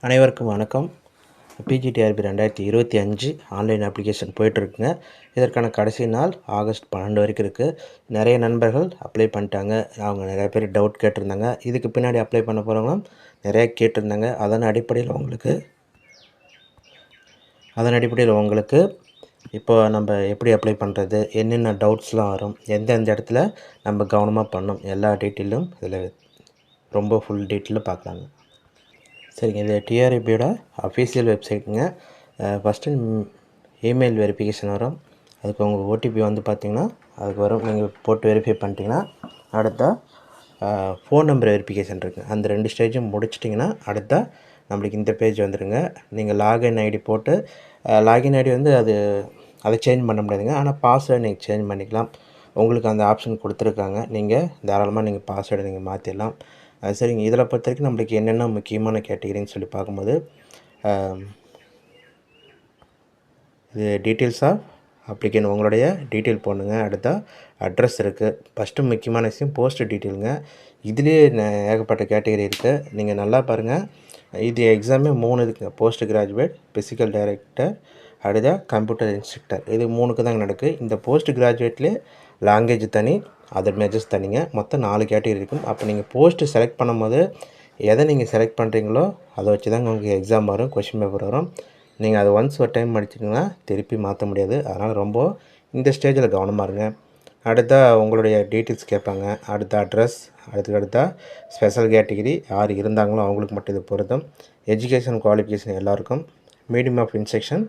அனைவருக்கும் வணக்கம். PGTRB 2025 online application போயிட்டுருக்குங்க. இதற்கான கடைசி நாள் ஆகஸ்ட் 12 வரைக்கும் இருக்குது. நிறைய நண்பர்கள் அப்ளை பண்ணிட்டாங்க. அவங்க நிறைய பேர் டவுட் கேட்டிருந்தாங்க. இதுக்கு பின்னாடி அப்ளை பண்ண போகிறவங்களும் நிறையா கேட்டிருந்தாங்க. அதன் அடிப்படையில் உங்களுக்கு இப்போ நம்ம எப்படி அப்ளை பண்ணுறது, என்னென்ன டவுட்ஸ்லாம் வரும், எந்தெந்த இடத்துல நம்ம கவனமாக பண்ணணும், எல்லா டீட்டெயிலும் இதில் ரொம்ப ஃபுல் டீட்டெயிலில் பார்க்கலாங்க. சரிங்க, இது டிஆர்பியோட அஃபீஷியல் வெப்சைட்டுங்க. ஃபஸ்ட்டு இமெயில் வெரிஃபிகேஷன் வரும். அதுக்கு உங்கள் ஓடிபி வந்து பார்த்திங்கன்னா அதுக்கு வரும். நீங்கள் போட்டு வெரிஃபை பண்ணிட்டீங்கன்னா அடுத்த ஃபோன் நம்பர் வெரிஃபிகேஷன் இருக்குது. அந்த 2 ஸ்டேஜும் முடிச்சிட்டிங்கன்னா அடுத்த நம்மளுக்கு இந்த பேஜ் வந்துடுங்க. நீங்கள் லாகின் ஐடி போட்டு லாகின் ஐடி வந்து அதை சேஞ்ச் பண்ண முடியாதுங்க. ஆனால் பாஸ்வேர்டு நீங்கள் சேஞ்ச் பண்ணிக்கலாம். உங்களுக்கு அந்த ஆப்ஷன் கொடுத்துருக்காங்க. நீங்கள் தாராளமாக நீங்கள் பாஸ்வேர்டை நீங்கள் மாற்றிடலாம். சரிங்க, இதில் பொறுத்த வரைக்கும் நம்மளுக்கு என்னென்ன முக்கியமான கேட்டகரின்னு சொல்லி பார்க்கும்போது இது டீட்டெயில்ஸ் ஆஃப் அப்ளிகேஷன், உங்களுடைய டீட்டெயில் போடணுங்க. அடுத்த அட்ரஸ் இருக்குது. ஃபஸ்ட்டு முக்கியமான விஷயம் போஸ்ட் டீட்டெயிலுங்க. இதுலேயே ஏகப்பட்ட கேட்டகரி இருக்குது. நீங்கள் நல்லா பாருங்கள். இது எக்ஸாமே 3 இருக்குங்க. போஸ்ட் கிராஜுவேட், ஃபிசிக்கல் டைரக்டர், அடுத்த கம்ப்யூட்டர் இன்ஸ்ட்ரக்டர். இது 3க்கு தாங்க நடக்குது. இந்த போஸ்ட் கிராஜுவேட்லேயே லாங்குவேஜ் தனி, அதர் மேஜர்ஸ் தனிங்க. மொத்தம் 4 கேட்டகரி இருக்கும். அப்போ நீங்கள் போஸ்ட்டு செலக்ட் பண்ணும்போது எதை நீங்கள் செலக்ட் பண்ணுறீங்களோ அதை வச்சு தாங்க உங்களுக்கு எக்ஸாம் வரும், கொஷின் பேப்பர் வரும். நீங்கள் அதை ஒன்ஸ் ஒரு டைம் படிச்சிட்டிங்கன்னா திருப்பி மாற்ற முடியாது. அதனால் ரொம்ப இந்த ஸ்டேஜில் கவனமாக இருங்க. அடுத்த உங்களுடைய டீட்டெயில்ஸ் கேட்பாங்க. அடுத்த அட்ரஸ், அடுத்த ஸ்பெஷல் கேட்டகிரி யார் இருந்தாங்களோ அவங்களுக்கு மட்டும் இது பொருத்தம். எஜுகேஷன் குவாலிஃபிகேஷன் எல்லாருக்கும். மீடியம் ஆஃப் இன்ஸ்ட்ரக்ஷன்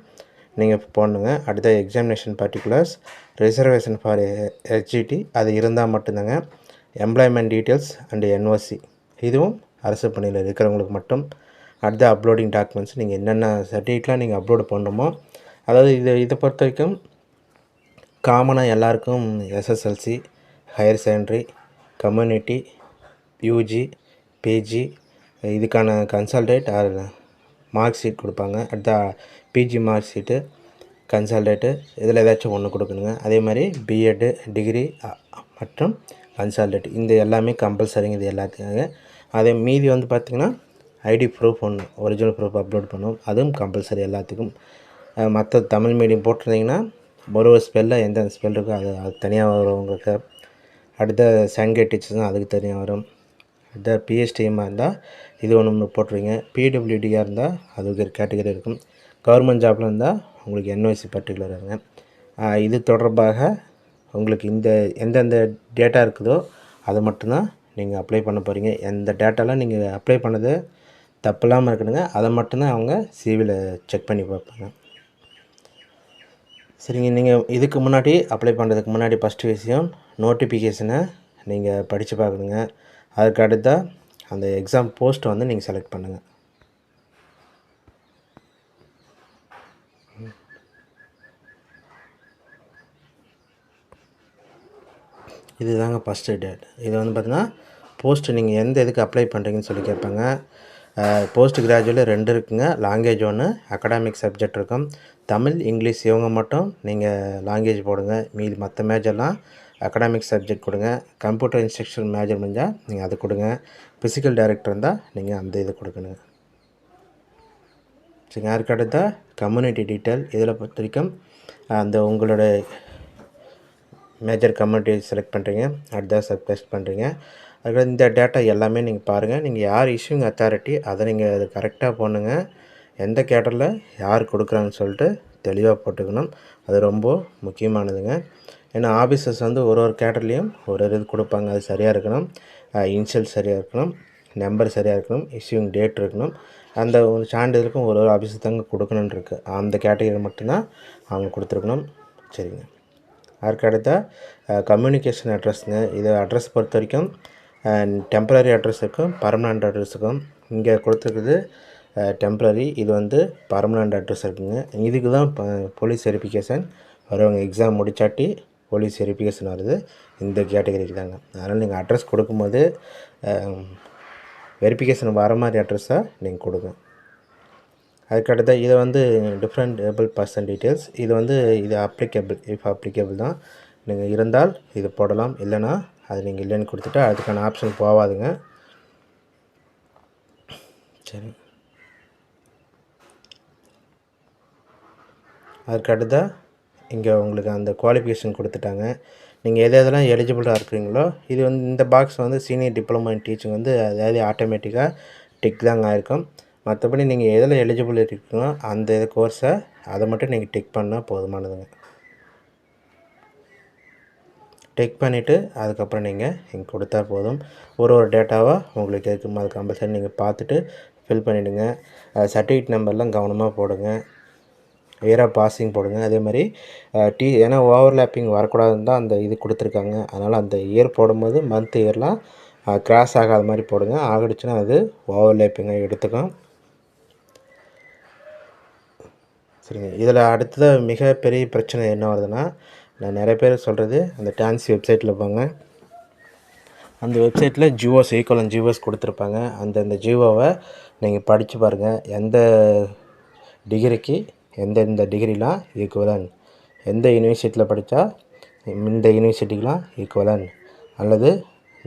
நீங்கள் போடணுங்க. அடுத்த எக்ஸாமினேஷன் பர்டிகுலர்ஸ், ரிசர்வேஷன் ஃபார் ஹெச்ஜிடி அது இருந்தால் மட்டும்தாங்க. எம்ப்ளாய்மெண்ட் டீட்டெயில்ஸ் அண்டு என்ஓசி இதுவும் அரசு பணியில் இருக்கிறவங்களுக்கு மட்டும். அடுத்த அப்லோடிங் டாக்குமெண்ட்ஸ், நீங்கள் என்னென்ன சர்டிஃபிகேட்லாம் நீங்கள் அப்லோடு பண்ணணுமோ, அதாவது இதை பொறுத்த வரைக்கும் காமனாக எல்லாருக்கும் SSLC, higher secondary, community, UG, PG இதுக்கான கன்சல்டேட் மார்க் ஷீட் கொடுப்பாங்க. அடுத்த பிஜி மார்க் ஷீட்டு, கன்சல்டேட்டு இதில் ஏதாச்சும் ஒன்று கொடுக்கணுங்க. அதே மாதிரி பிஎட்டு, டிகிரி மற்றும் கன்சல்டேட் இந்த எல்லாமே கம்பல்சரிங்க. இது எல்லாத்துக்காக. அதே மீதி வந்து பார்த்திங்கன்னா ஐடி ப்ரூஃப் ஒன்று, ஒரிஜினல் ப்ரூஃப் அப்லோட் பண்ணணும். அதுவும் கம்பல்சரி எல்லாத்துக்கும். மற்ற தமிழ் மீடியம் போட்டிருந்தீங்கன்னா ஒரு ஸ்பெல்லில் எந்தெந்த ஸ்பெல் இருக்கோ அது தனியாக வரும் உங்களுக்கு. அடுத்த சான்கேட் டீச்சர்ஸ் அதுக்கு தனியாக வரும். அடுத்த பிஎஸ்டிஎம்மாக இருந்தால் இது ஒன்று போட்டுருவீங்க. பிடபிள்யூடியாக இருந்தால் அதுக்கு ஒரு கேட்டகரி இருக்கும். கவர்மெண்ட் ஜாப்பில் இருந்தால் உங்களுக்கு என்ஓசி பர்டிகுலர் இருங்க. இது தொடர்பாக உங்களுக்கு எந்தெந்த டேட்டா இருக்குதோ அதை மட்டும்தான் நீங்கள் அப்ளை பண்ண போகிறீங்க. எந்த டேட்டாலாம் நீங்கள் அப்ளை பண்ணது தப்பு இல்லாமல் இருக்கணுங்க. அதை மட்டும்தான் அவங்க சிவியில் செக் பண்ணி பார்ப்பாங்க. சரிங்க, நீங்கள் இதுக்கு முன்னாடி அப்ளை பண்ணுறதுக்கு முன்னாடி ஃபஸ்ட்டு விஷயம் நோட்டிஃபிகேஷனை நீங்கள் படித்து பார்க்கணுங்க. அதுக்கு அடுத்த அந்த எக்ஸாம் போஸ்ட்டை வந்து நீங்கள் செலக்ட் பண்ணுங்கள். இது தாங்க ஃபஸ்ட்டு டேட். இது வந்து பார்த்திங்கன்னா போஸ்ட்டு நீங்கள் எந்த இதுக்கு அப்ளை பண்ணுறீங்கன்னு சொல்லி கேட்பாங்க. போஸ்ட் கிராஜுவேட்டில் 2 இருக்குங்க. லாங்குவேஜ் ஒன்று, அகடாமிக் சப்ஜெக்ட் இருக்கும். தமிழ், இங்கிலீஷ் இவங்க மட்டும் நீங்கள் லாங்குவேஜ் போடுங்க. மீதி மற்ற மேஜர்லாம் அகடாமிக் சப்ஜெக்ட் கொடுங்க. கம்ப்யூட்டர் இன்ஸ்ட்ரக்ஷன் மேஜர் முடிஞ்சால் நீங்கள் அது கொடுங்க. ஃபிசிக்கல் டைரக்டர் இருந்தால் நீங்கள் அந்த இது கொடுக்கணுங்க. சரி, அதுக்கு அடுத்த கம்யூனிட்டி டீட்டெயில். இதில் பொறுத்த வரைக்கும் அந்த உங்களோட மேஜர் கம்யூனிட்டி செலக்ட் பண்ணுறீங்க. அடுத்த சப்டெஸ்ட் பண்ணுறீங்க. அதுக்கு இந்த டேட்டா எல்லாமே நீங்கள் பாருங்கள். நீங்கள் யார் இஷ்யூங் அத்தாரிட்டி அதை நீங்கள் அது கரெக்டாக போடணுங்க. எந்த கேட்டரில் யார் கொடுக்குறாங்கன்னு சொல்லிட்டு தெளிவாக போட்டுக்கணும். அது ரொம்ப முக்கியமானதுங்க. ஏன்னா ஆஃபீஸர்ஸ் வந்து ஒரு கேட்டர்லேயும் ஒரு இது கொடுப்பாங்க. அது சரியாக இருக்கணும். இன்ஷியல் சரியாக இருக்கணும், நம்பர் சரியாக இருக்கணும், இஷ்யூங் டேட் இருக்கணும். அந்த ஒரு சான்றிதழுக்கும் ஒரு ஆஃபீஸர் தாங்க கொடுக்கணுன்னு இருக்குது. அந்த கேட்டகரி மட்டும்தான் அவங்க கொடுத்துருக்கணும். சரிங்க, அதுக்கு அடுத்த கம்யூனிகேஷன் அட்ரஸுங்க. இது அட்ரஸ் பொறுத்த வரைக்கும் டெம்பரரி அட்ரஸுக்கும் பர்மனண்ட் அட்ரஸுக்கும். இங்கே கொடுத்துருக்குது டெம்பரரி, இது வந்து பர்மனண்ட் அட்ரஸ் இருக்குங்க. இதுக்கு தான் போலீஸ் வெரிஃபிகேஷன் வருவாங்க. எக்ஸாம் முடிச்சாட்டி போலீஸ் வெரிஃபிகேஷன் வருது இந்த கேட்டகரிக்கு தாங்க. அதனால் நீங்கள் அட்ரஸ் கொடுக்கும்போது வெரிஃபிகேஷன் வர மாதிரி அட்ரஸாக நீங்கள் கொடுங்க. அதுக்கடுத்த இதை வந்து டிஃப்ரெண்ட் ஏபிள் பர்சன் டீட்டெயில்ஸ். இது வந்து இது அப்ளிகேபிள் தான். நீங்கள் இருந்தால் இது போடலாம், இல்லைன்னா அது நீங்கள் இல்லைன்னு கொடுத்துட்டு அதுக்கான ஆப்ஷன் போகாதுங்க. சரி, அதுக்கு அடுத்தா இங்கே உங்களுக்கு அந்த குவாலிஃபிகேஷன் கொடுத்துட்டாங்க. நீங்கள் எது எதெல்லாம் எலிஜிபிளாக இருக்கிறீங்களோ இது வந்து இந்த பாக்ஸ் வந்து சீனியர் டிப்ளமோ இன் டீச்சிங் வந்து அதாவது ஆட்டோமேட்டிக்காக டிக் தாங்க ஆயிருக்கும். மற்றபடி நீங்கள் எதில் எலிஜிபிள் இருக்கீங்களோ அந்த கோர்ஸை அதை மட்டும் நீங்கள் டிக் பண்ணால் போதுமானதுங்க. டிக் பண்ணிவிட்டு அதுக்கப்புறம் நீங்கள் இங்கே கொடுத்தா போதும். ஒரு டேட்டாவாக உங்களுக்கு இருக்கும். அது கம்பல்சரி நீங்கள் பார்த்துட்டு ஃபில் பண்ணிவிடுங்க. சர்டிஃபிகேட் நம்பர்லாம் கவனமாக போடுங்க. இயர் ஆஃப் பாசிங் போடுங்க. அதே மாதிரி ஏன்னா ஓவர்லேப்பிங் வரக்கூடாதுன்னு தான் அந்த இது கொடுத்துருக்காங்க. அதனால் அந்த இயர் போடும்போது மந்த் இயர்லாம் கிராஸ் ஆகாத மாதிரி போடுங்க. ஆகிடுச்சுன்னா அது ஓவர்லேப்பிங்காக எடுத்துக்கும். சரிங்க. இதில் அடுத்தது மிகப்பெரிய பிரச்சனை என்ன வருதுன்னா, நான் நிறைய பேர் சொல்கிறது அந்த டான்சி வெப்சைட்டில் போங்க. அந்த வெப்சைட்டில் ஜியோஸ் ஈக்குவலன் ஜியோஸ் கொடுத்துருப்பாங்க. அந்த ஜியோவை நீங்கள் படித்து பாருங்கள். எந்த டிகிரிக்கு எந்தெந்த டிகிரிலாம் ஈக்குவலன், எந்த யூனிவர்சிட்டியில் படித்தா இந்த யூனிவர்சிட்டிக்கெலாம் ஈக்குவலன் அல்லது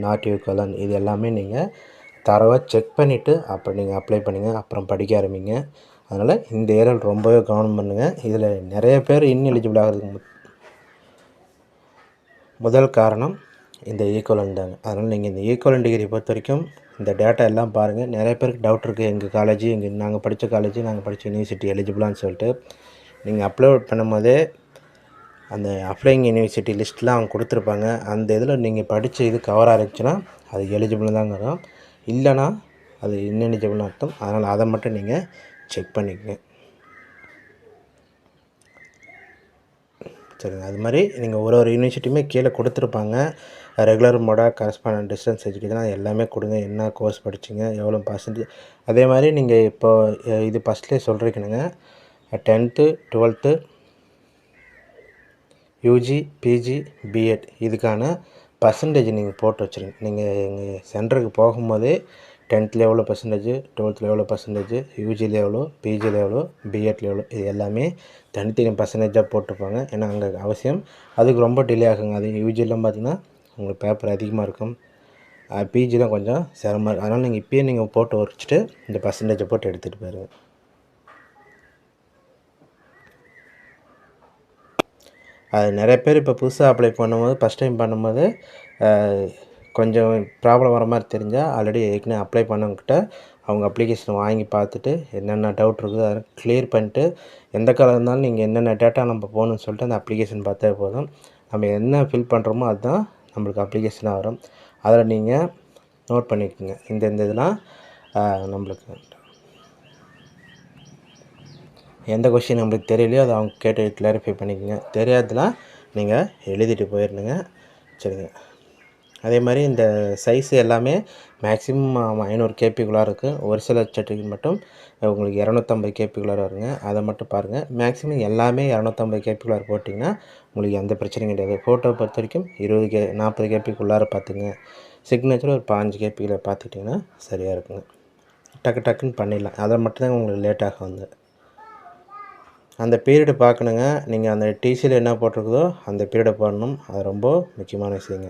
நாட் ஈக்குவலன், இது எல்லாமே நீங்கள் தரவாக செக் பண்ணிவிட்டு அப்புறம் நீங்கள் அப்ளை பண்ணுங்கள். அப்புறம் படிக்க ஆரம்பிங்க. அதனால் இந்த ஏரியாவில் ரொம்பவே கவனம் பண்ணுங்கள். இதில் நிறைய பேர் இன்எலிஜிபிள் ஆகிறதுக்கு முதல் காரணம் இந்த ஈக்குவலன் தாங்க. அதனால் நீங்கள் இந்த ஈக்குவலன் டிகிரி பொறுத்த வரைக்கும் இந்த டேட்டா எல்லாம் பாருங்கள். நிறைய பேருக்கு டவுட் இருக்குது, எங்கள் காலேஜ் நாங்கள் படித்த காலேஜ் நாங்கள் படித்த யூனிவர்சிட்டி எலிஜிபிளான்னு சொல்லிட்டு. நீங்கள் அப்லோட் பண்ணும்போதே அந்த அப்ளைங் யூனிவர்சிட்டி லிஸ்ட்லாம் அவங்க கொடுத்துருப்பாங்க. அந்த இதில் நீங்கள் படித்த இது கவராக இருந்துச்சுன்னா அது எலிஜிபிள் தாங்க வரும். இல்லைனா அது இன்எலிஜிபிள்னு அர்த்தம். அதனால் அதை மட்டும் நீங்கள் செக் பண்ணிக்கங்க. சரிங்க. அது மாதிரி நீங்கள் ஒரு யூனிவர்சிட்டியுமே கீழே கொடுத்துருப்பாங்க. Regular Moda, correspondent, distance education எல்லாமே கொடுங்க. என்ன கோர்ஸ் படிச்சிங்க, எவ்வளோ பர்சன்டேஜ். அதே மாதிரி நீங்கள் இப்போ இது ஃபஸ்ட்லேயே சொல்லியிருக்கணுங்க. 10th 12th UG, PG, BEd இதுக்கான பர்சன்டேஜ் நீங்கள் போட்டு வச்சுருங்க. நீங்கள் எங்கள் சென்டருக்கு போகும்போதே 10th எவ்வளோ பர்சன்டேஜ், 12th எவ்வளோ பர்சன்டேஜ், யூஜியில் எவ்வளோ, பிஜியில் எவ்வளோ, பிஎட்டில் எவ்வளோ, இது எல்லாமே தனித்தனி பர்சன்டேஜாக போட்டுருப்பாங்க. ஏன்னா அங்கே அவசியம் அதுக்கு ரொம்ப டிலே ஆகுங்க. அது யூஜிலாம் பார்த்திங்கன்னா உங்களுக்கு பேப்பர் அதிகமாக இருக்கும். பிஜிலாம் கொஞ்சம் சிரமமாக இருக்கும். அதனால் நீங்கள் இப்போயே நீங்கள் போட்டு வச்சுட்டு இந்த பர்சன்டேஜை போட்டு எடுத்துகிட்டு போயிருங்க. அது நிறைய பேர் இப்போ புதுசாக அப்ளை பண்ணும்போது ஃபஸ்ட் டைம் பண்ணும்போது கொஞ்சம் ப்ராப்ளம் வர மாதிரி தெரிஞ்சால் ஆல்ரெடி ஏற்கனவே அப்ளை பண்ணவங்கிட்ட அவங்க அப்ளிகேஷன் வாங்கி பார்த்துட்டு என்னென்ன டவுட் இருக்குதோ அதை கிளியர் பண்ணிட்டு எந்த காலம் இருந்தாலும் நீங்கள் என்னென்ன டேட்டா நம்ம போகணுன்னு சொல்லிட்டு அந்த அப்ளிகேஷன் பார்த்தா போதும். நம்ம என்ன ஃபில் பண்ணுறோமோ அதுதான் நம்மளுக்கு அப்ளிகேஷனாக வரும். அதில் நீங்கள் நோட் பண்ணிக்கோங்க. இந்த இதெல்லாம் நம்மளுக்கு எந்த கொஷின் நம்மளுக்கு தெரியலையோ அதை அவங்க கேட்டு கிளாரிஃபை பண்ணிக்கோங்க. தெரியாதுன்னா நீங்கள் எழுதிட்டு போயிடணுங்க. சரிங்க. அதே மாதிரி இந்த சைஸு எல்லாமே மேக்ஸிமம் 500 கேபிக்குள்ளார இருக்குது. ஒரு சில சர்டிஃபிகேட் மட்டும் உங்களுக்கு 250 கேபிக்குள்ளார வருங்க. அதை மட்டும் பாருங்கள். மேக்ஸிமம் எல்லாமே 250 கேபிக்குள்ளார போட்டிங்கன்னா உங்களுக்கு எந்த பிரச்சனையும் கிடையாது. ஃபோட்டோ பொறுத்த வரைக்கும் 40 கேபிக்குள்ளார பார்த்துங்க. சிக்னேச்சர் ஒரு 15 கேபியில் பார்த்துக்கிட்டிங்கன்னா சரியாக இருக்குங்க. டக்குன்னு பண்ணிடலாம். அதை மட்டும்தான் உங்களுக்கு லேட் ஆகும். அந்த பீரியடு பார்க்கணுங்க. நீங்கள் அந்த டிசியில் என்ன போட்டிருக்குதோ அந்த பீரியடை போடணும். அது ரொம்ப முக்கியமான விஷயங்க.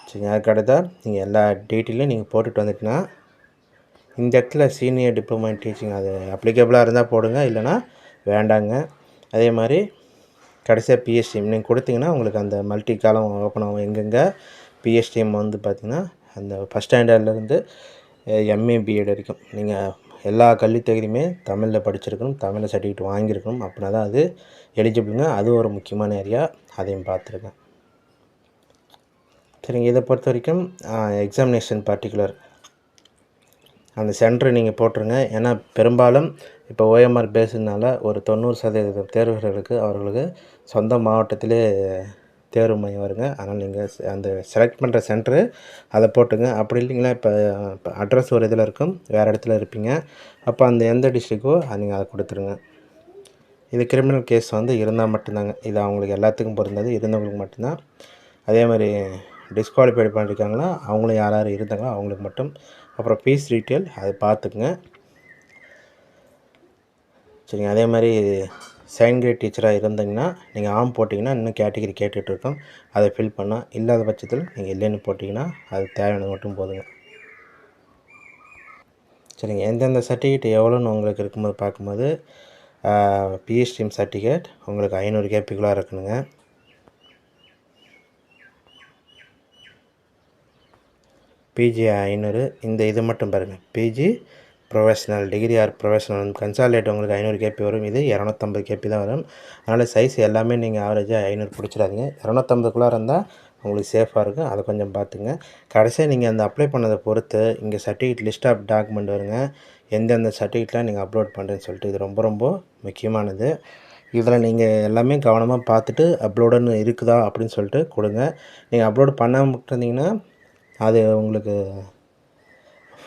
சரிங்க. அதுக்கு அடுத்தா நீங்கள் எல்லா டீட்டெயிலையும் நீங்கள் போட்டுட்டு வந்துட்டிங்கன்னா இந்த இடத்துல சீனியர் டிப்ளமோ இன் டீச்சிங் அது அப்ளிகபிளாக இருந்தால் போடுங்க, இல்லைனா வேண்டாங்க. அதே மாதிரி கடைசியாக பிஎஸ்டிஎம் நீங்கள் கொடுத்தீங்கன்னா உங்களுக்கு அந்த மல்டி காலம் ஓப்பன் ஆகும். எங்கெங்கே பிஎஸ்டிஎம் வந்து பார்த்திங்கன்னா அந்த ஃபஸ்ட் ஸ்டாண்டர்ட்லேருந்து எம்ஏ பிஎட் வரைக்கும் நீங்கள் எல்லா கல்வி தகுதியுமே தமிழில் படிச்சிருக்கணும், தமிழில் சர்டிஃபிகேட் வாங்கியிருக்கணும். அப்படின்னா தான் அது எலிஜிபிளுங்க. அது ஒரு முக்கியமான ஏரியா, அதையும் பார்த்துருக்கேன். சரிங்க. இதை பொறுத்த வரைக்கும் எக்ஸாமினேஷன் பர்டிகுலர் அந்த சென்டர் நீங்கள் போட்டுருங்க. ஏன்னா பெரும்பாலும் இப்போ ஓஎம்ஆர் பேஸுனால ஒரு 90% தேர்வர்களுக்கு அவர்களுக்கு சொந்த மாவட்டத்திலே தேர்வு மையம் வருங்க. அதனால் நீங்கள் அந்த செலக்ட் பண்ணுற சென்டரு அதை போட்டுங்க. அப்படி இல்லைங்களா இப்போ அட்ரஸ் ஒரு இதில் இருக்கும், வேறு இடத்துல இருப்பீங்க. அப்போ அந்த எந்த டிஸ்ட்ரிக்கோ நீங்கள் அதை கொடுத்துருங்க. இது கிரிமினல் கேஸ் வந்து இருந்தால் மட்டும்தாங்க. இது அவங்களுக்கு எல்லாத்துக்கும் பொருந்தது, இருந்தவங்களுக்கு மட்டும்தான். அதே மாதிரி டிஸ்குவாலிஃபைடு பண்ணியிருக்காங்களா அவங்களும் யார் யார் இருந்தாங்களோ அவங்களுக்கு மட்டும். அப்புறம் ஃபீஸ் டீட்டெயில் அதை பார்த்துக்குங்க. சரிங்க. அதே மாதிரி செகண்ட் கிரேட் டீச்சராக இருந்தீங்கன்னா நீங்கள் ஆம் போட்டிங்கன்னா இன்னும் கேட்டகிரி கேட்டுட்ருக்கோம், அதை ஃபில் பண்ணால். இல்லாத பட்சத்தில் நீங்கள் இல்லைன்னு போட்டிங்கன்னா அது தேவையானது மட்டும் போதுங்க. சரிங்க. எந்தெந்த சர்டிஃபிகேட் எவ்வளோன்னு உங்களுக்கு இருக்கும்போது பார்க்கும்போது பிஎஸ்டிஎம் சர்டிஃபிகேட் உங்களுக்கு 500 கேபிக்குள்ளே இருக்கணுங்க. பிஜி 500. இந்த இது மட்டும் பாருங்கள், PG professional degree or professional consolidate உங்களுக்கு 500 கேபி வரும். இது 250 கேபி தான் வரும். அதனால் சைஸ் எல்லாமே நீங்கள் ஆவரேஜாக 500 பிடிச்சிடாதீங்க. 250குள்ளே இருந்தால் உங்களுக்கு சேஃபாக இருக்கும். அதை கொஞ்சம் பார்த்துங்க. கடைசியாக நீங்கள் அந்த அப்ளை பண்ணதை பொறுத்து இங்கே சர்டிஃபிகேட் லிஸ்ட் ஆஃப் டாக்குமெண்ட் வருங்க. எந்தெந்த சர்டிஃபிகேட்லாம் நீங்கள் அப்லோட் பண்ணுறேன்னு சொல்லிட்டு இது ரொம்ப ரொம்ப முக்கியமானது. இதில் நீங்கள் எல்லாமே கவனமாக பார்த்துட்டு அப்லோடுன்னு இருக்குதா அப்படின்னு சொல்லிட்டு கொடுங்க. நீங்கள் அப்லோடு பண்ணாமல் விட்டுருந்தீங்கன்னா அது உங்களுக்கு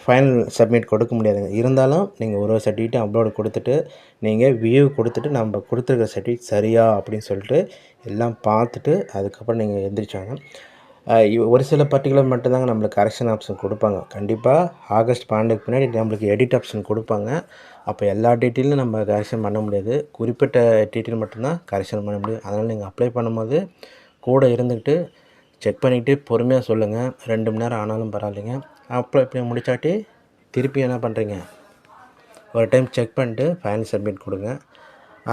ஃபைனல் சப்மிட் கொடுக்க முடியாதுங்க. இருந்தாலும் நீங்கள் ஒரு சர்டிஃபிகேட்டும் அப்லோடு கொடுத்துட்டு நீங்கள் வியூ கொடுத்துட்டு நம்ம கொடுத்துருக்க சர்டிஃபிகேட் சரியா அப்படின்னு சொல்லிட்டு எல்லாம் பார்த்துட்டு அதுக்கப்புறம் நீங்கள் எந்திரிச்சாங்க. ஒரு சில பர்டிகுலர் மட்டும்தாங்க நம்மளுக்கு கரெக்ஷன் ஆப்ஷன் கொடுப்பாங்க. கண்டிப்பாக ஆகஸ்ட் 12க்கு பின்னாடி நம்மளுக்கு எடிட் ஆப்ஷன் கொடுப்பாங்க. அப்போ எல்லா டீட்டெயிலும் நம்ம கரெக்ஷன் பண்ண முடியாது. குறிப்பிட்ட டீட்டெயில் மட்டும்தான் கரெக்ஷன் பண்ண முடியும். அதனால் நீங்கள் அப்ளை பண்ணும்போது கூட இருந்துக்கிட்டு செக் பண்ணிவிட்டு பொறுமையாக சொல்லுங்கள். 2 மணி நேரம் ஆனாலும் பரவாயில்லைங்க. அப்புறம் இப்படி முடிச்சாட்டி திருப்பி என்ன பண்ணுறீங்க, ஒரு டைம் செக் பண்ணிட்டு ஃபைனல் சப்மிட் கொடுங்க.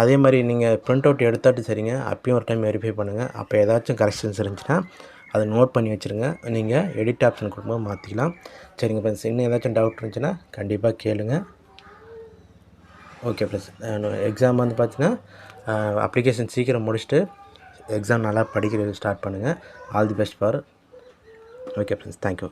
அதே மாதிரி நீங்கள் ப்ரிண்ட் அவுட் எடுத்தாட்டு சரிங்க, அப்பயும் ஒரு டைம் வெரிஃபை பண்ணுங்கள். அப்போ ஏதாச்சும் கரெக்ஷன்ஸ் இருந்துச்சுன்னா அதை நோட் பண்ணி வச்சுருங்க. நீங்கள் எடிட் ஆப்ஷன் கொடுக்கும்போது மாற்றிக்கலாம். சரிங்க ஃப்ரெண்ட்ஸ், இன்னும் ஏதாச்சும் டவுட் இருந்துச்சுன்னா கண்டிப்பாக கேளுங்க. ஓகே ஃப்ரெண்ட்ஸ், எக்ஸாம் வந்து பார்த்தீங்கன்னா அப்ளிகேஷன் சீக்கிரம் முடிச்சுட்டு எக்ஸாம் நல்லா படிக்கிறது ஸ்டார்ட் பண்ணுங்கள். All the best for. Okay friends, thank you.